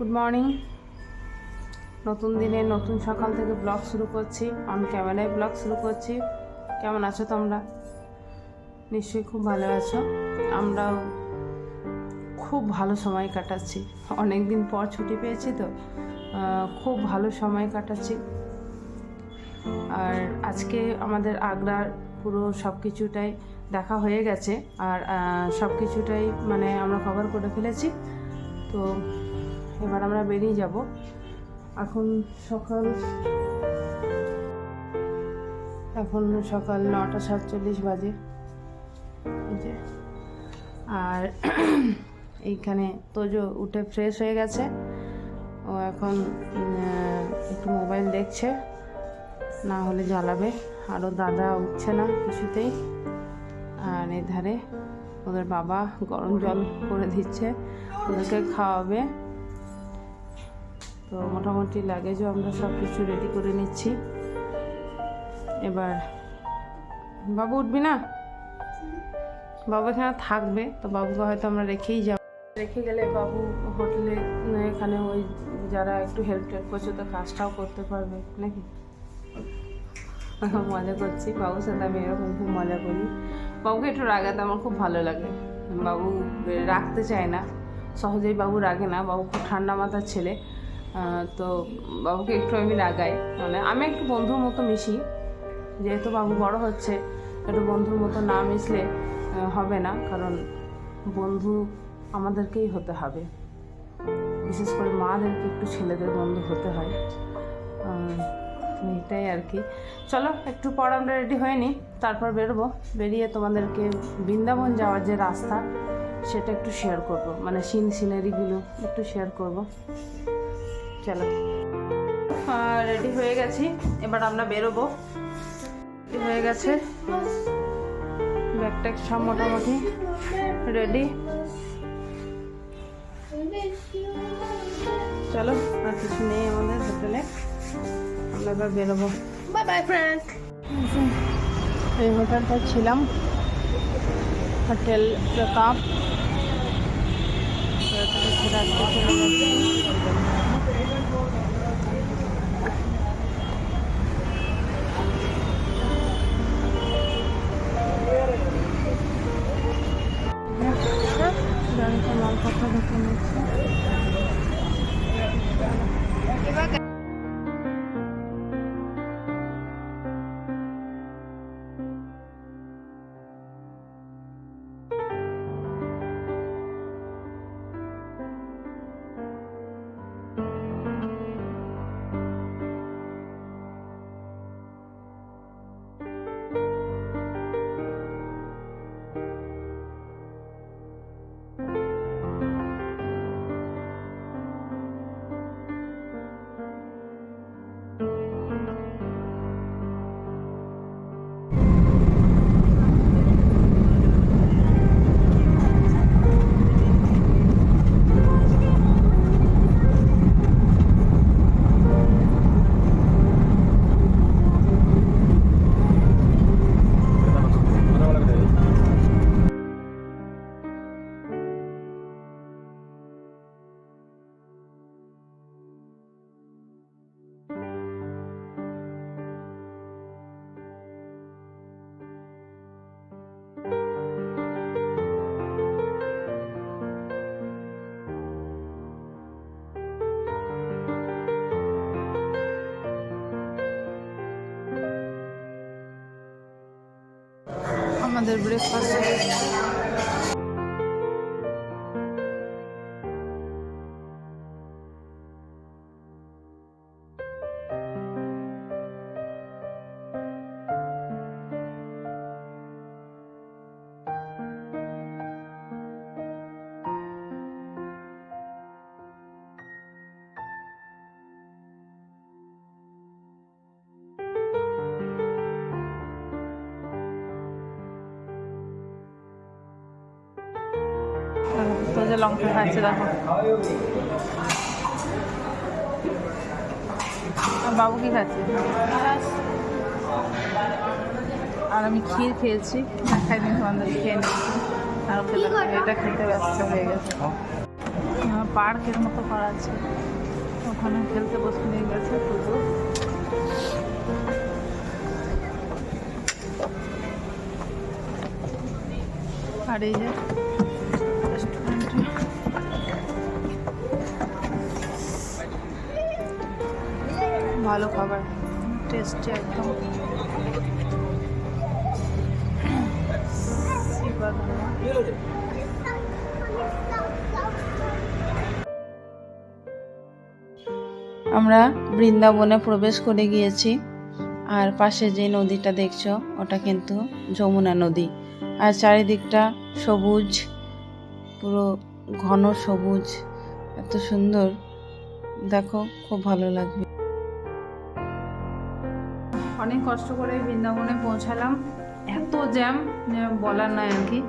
Good morning. নতুন দিনে নতুন সকাল থেকে ব্লগ শুরু করছি, অন ক্যামেরায় ব্লগ শুরু করছি। কেমন আছো তোমরা? নিশ্চয়ই খুব ভালো আছো। আমরাও খুব ভালো সময় কাটাচ্ছি, অনেক দিন পর ছুটি পেয়েছি তো খুব ভালো সময় কাটাচ্ছি। আর আজকে আমাদের আগ্রার পুরো সব কিছুটাই দেখা হয়ে গেছে, আর সব কিছুটাই মানে আমরা কভার করে ফেলেছি। তো এবার আমরা বেরিয়ে যাব। এখন সকাল 9:47 বাজে। আর এইখানে তোজো উঠে ফ্রেশ হয়ে গেছে, ও এখন একটু মোবাইল দেখছে, না হলে জ্বালাবে। আরও দাদা উঠছে না কিছুতেই। আর এধারে ওদের বাবা গরম জল করে দিচ্ছে, ওদেরকে খাওয়াবে। তো মোটামুটি লাগেজও আমরা সব কিছু রেডি করে নিচ্ছি। এবার বাবু উঠবি না, বাবু এখানে থাকবে, তো বাবুকে হয়তো আমরা রেখেই যাব। রেখে গেলে বাবু হোটেলে এখানে ওই যারা একটু হেল্প করছে তো কাজটাও করতে পারবে নাকি। মজা করছি বাবুর সাথে, আমি এরকম খুব মজা করি। বাবুকে একটু রাগাতে আমার খুব ভালো লাগে। বাবু রাখতে চায় না সহজেই, বাবু রাগে না, বাবু খুব ঠান্ডা মাথার ছেলে। তো বাবুকে একটু আমি রাগাই, মানে আমি একটু বন্ধুর মতো মিশি। যেহেতু বাবু বড় হচ্ছে, একটু বন্ধুর মতো না মিশলে হবে না, কারণ বন্ধু আমাদেরকেই হতে হবে, বিশেষ করে মাদেরকে একটু ছেলেদের বন্ধু হতে হয়। এইটাই আর কি। চলো একটু পর আমরা রেডি হয়ে নিই, তারপর বেরোবো। বেরিয়ে তোমাদেরকে বৃন্দাবন যাওয়ার যে রাস্তা সেটা একটু শেয়ার করব, মানে সিনারিগুলো একটু শেয়ার করব। চলো রেডি হয়ে গেছি, এবার আমরা বেরোবো। রেডি হয়ে গেছে, ব্যাগ ট্যাগ সব মোটামুটি রেডি। চলো আর কিছু নেই আমাদের হোটেলে, আমরা এবার বেরোবো। Bye bye friend. এই হোটেলটা ছিলাম, হোটেল প্রতাপ। গাড়িতে মালপত্র ঢুকে নিচ্ছে। আমাদের ব্রেকফাস্ট তো যে লঙ্কা খাচ্ছে দেখো। আর বাবু কি খাচ্ছে? আর আমি ক্ষীর খেয়েছি, খাইনি তোমাদের খেয়ে নিয়েছি। আর এটা খেতে ব্যস্ত হয়ে গেছে। পার্কের মতো করা আছে, ওখানে খেলতে বসে নিয়ে গেছে পুজো। আর এই যে রেস্টুরেন্টে ভালো খাবার, টেস্টি একদম। আমরা বৃন্দাবনে প্রবেশ করে গিয়েছি। আর পাশে যে নদীটা দেখছো ওটা কিন্তু যমুনা নদী। আর চারিদিকটা সবুজ, পুরো ঘন সবুজ, এত সুন্দর, দেখো খুব ভালো লাগবে। অনেক কষ্ট করে বৃন্দাবনে পৌঁছালাম, এত জ্যাম যে বলার নয় আর কি।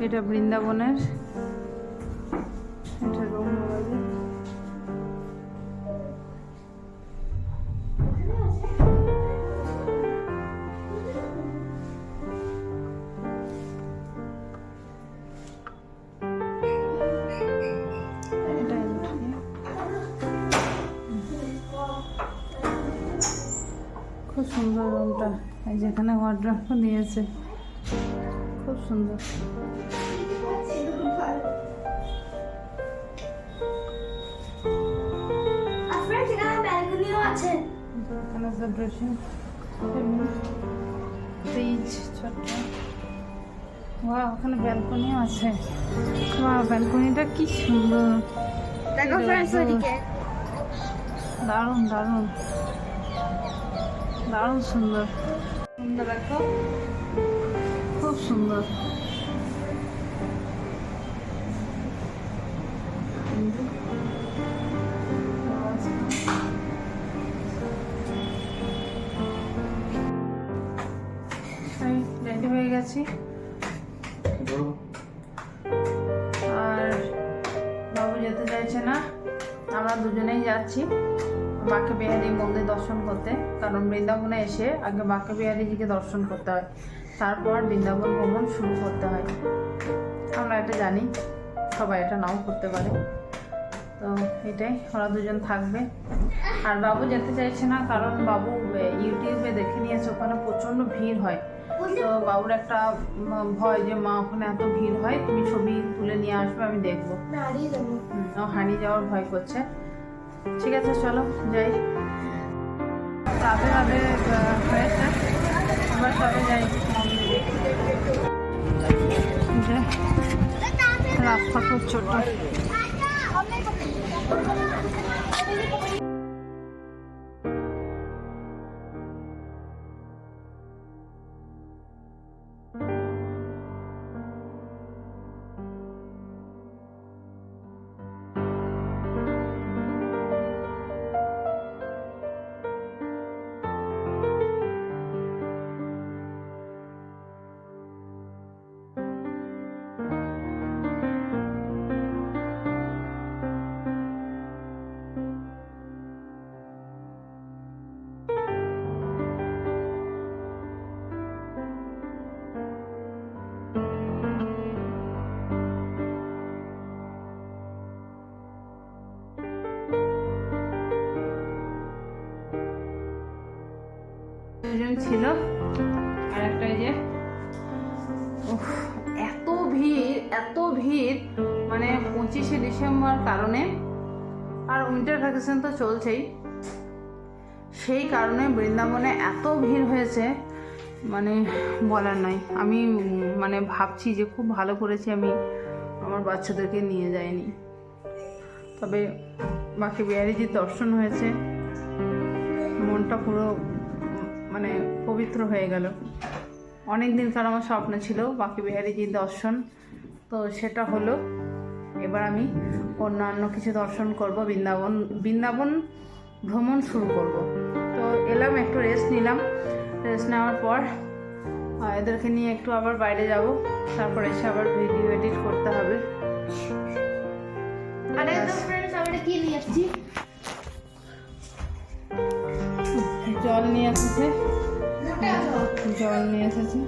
এটা বৃন্দাবনের, এটা রুম বাজে। খুব সুন্দর রুমটা, এই যেখানে ওয়ার্ড্রোব দিয়েছে, খুব সুন্দর। এখানে ড্রেসিং ফ্রিজ ছোট্ট, ওখানে ব্যালকনিও আছে। ব্যালকনিটা কি সুন্দর, দারুণ দারুণ দারুণ সুন্দর সুন্দর, দেখো খুব সুন্দর। রেডি হয়ে গেছি, আর বাবু যেতে চাইছে না, আমরা দুজনেই যাচ্ছি বাঁকে বিহারী মন্দির দর্শন করতে। কারণ বৃন্দাবনে এসে আগে বাঁকে বিহারীজিকে দর্শন করতে হয়, তারপর বৃন্দাবন ভ্রমণ শুরু করতে হয়। আমরা এটা জানি, সবাই এটা নাও করতে পারে। তো এটাই, ওরা দুজন থাকবে। আর বাবু যেতে চাইছে না, কারণ বাবু ইউটিউবে দেখে নিয়েছে ওখানে প্রচণ্ড ভিড় হয়। তো বাবুর একটা ভয় যে মা ওখানে এত ভিড় হয়, তুমি ছবি তুলে নিয়ে আসবে, আমি দেখবো। ও হারিয়ে যাওয়ার ভয় করছে। ঠিক আছে চলো যাই। রাধে রাধে হয়েছে, আমরা সবাই যাই মন্দিরে। রাস্তা খুব ছোট। ছিল আর একটা, এই যে এত ভিড় মানে 25শে ডিসেম্বর কারণে, আর উইন্টার ভ্যাকেশন তো চলছেই, সেই কারণে বৃন্দাবনে এত ভিড় হয়েছে মানে বলার নয়। আমি মানে ভাবছি যে খুব ভালো করেছি আমি আমার বাচ্চাদেরকে নিয়ে যায়নি। তবে বাঁকে বিহারীজির দর্শন হয়েছে, মনটা পুরো মানে পবিত্র হয়ে গেল। অনেক দিনকার আমার স্বপ্ন ছিল বাঁকে বিহারীজির দর্শন, তো সেটা হলো। এবার আমি অন্যান্য কিছু দর্শন করব, বৃন্দাবন ভ্রমণ শুরু করব। তো এলাম, একটু রেস্ট নিলাম, রেস্ট নেওয়ার পর এদেরকে নিয়ে একটু আবার বাইরে যাব, তারপর এসে আবার ভিডিও এডিট করতে হবে। আরে তো फ्रेंड्स আমরা কি নিয়ে আসছি? জল নিয়ে এসেছে, জল নিয়ে এসেছে।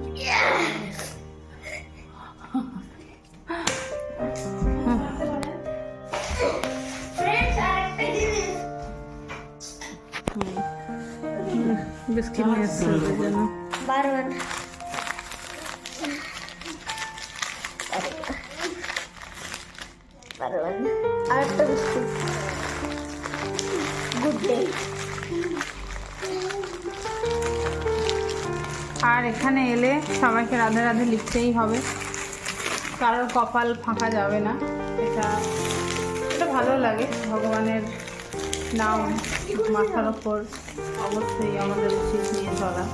फ्रेंड्स আরেকটা জিনিস বিস্কিট নিয়ে এসেছে ওদের জন্য। বারবার আরেকটা বিস্কুট গুড ডে। আর এখানে এলে সবাইকে রাধে রাধে লিখতেই হবে, কারোর কপাল ফাঁকা যাবে না। এটা এটা ভালো লাগে, ভগবানের নাম মাথার ওপর অবশ্যই আমাদের উচিত নিয়ে চলা।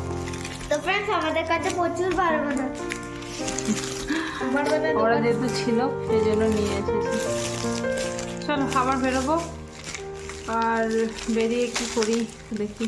তো फ्रेंड्स আমাদের কাছে প্রচুর বারবার আছে। ওরা যেহেতু ছিল সেই জন্য নিয়ে এসেছি। চলো খাবার বেরোবো, আর বেরিয়ে কি করি দেখি।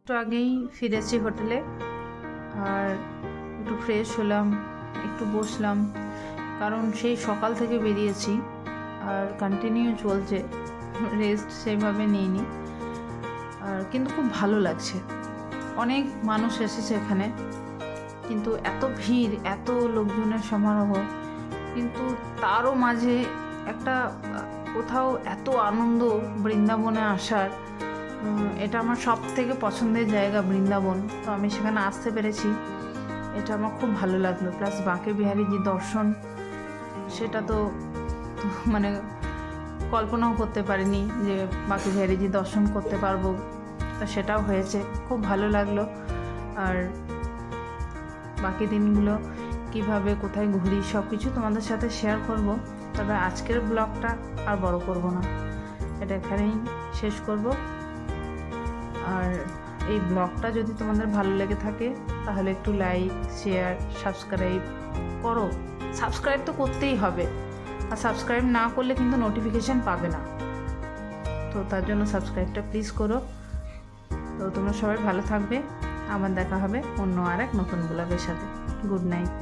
একটু আগেই ফিরেছি হোটেলে, আর একটু ফ্রেশ হলাম, একটু বসলাম, কারণ সেই সকাল থেকে বেরিয়েছি আর কন্টিনিউ চলছে, রেস্ট সেইভাবে নিইনি। আর কিন্তু খুব ভালো লাগছে, অনেক মানুষ এসেছে এখানে, কিন্তু এত ভিড়, এত লোকজনের সমারোহ, কিন্তু তারও মাঝে একটা কোথাও এত আনন্দ বৃন্দাবনে আসার। এটা আমার সব থেকে পছন্দের জায়গা বৃন্দাবন, তো আমি সেখানে আসতে পেরেছি, এটা আমার খুব ভালো লাগলো। প্লাস বাঁকে বিহারীজি দর্শন, সেটা তো মানে কল্পনাও করতে পারিনি যে বাঁকে বিহারীজি দর্শন করতে পারবো, তো সেটাও হয়েছে, খুব ভালো লাগলো। আর বাকি দিনগুলো কিভাবে কোথায় ঘুরি সব কিছু তোমাদের সাথে শেয়ার করব। তবে আজকের ব্লগটা আর বড় করব না, এটা এখানেই শেষ করব। আর এই ব্লগটা যদি তোমাদের ভালো লেগে থাকে তাহলে একটু লাইক, শেয়ার, সাবস্ক্রাইব করো। সাবস্ক্রাইব তো করতেই হবে, আর সাবস্ক্রাইব না করলে কিন্তু নোটিফিকেশান পাবে না, তো তার জন্য সাবস্ক্রাইবটা প্লিজ করো। তো তোমরা সবাই ভালো থাকবে, আবার দেখা হবে অন্য আর এক নতুন ব্লগের সাথে। Good night.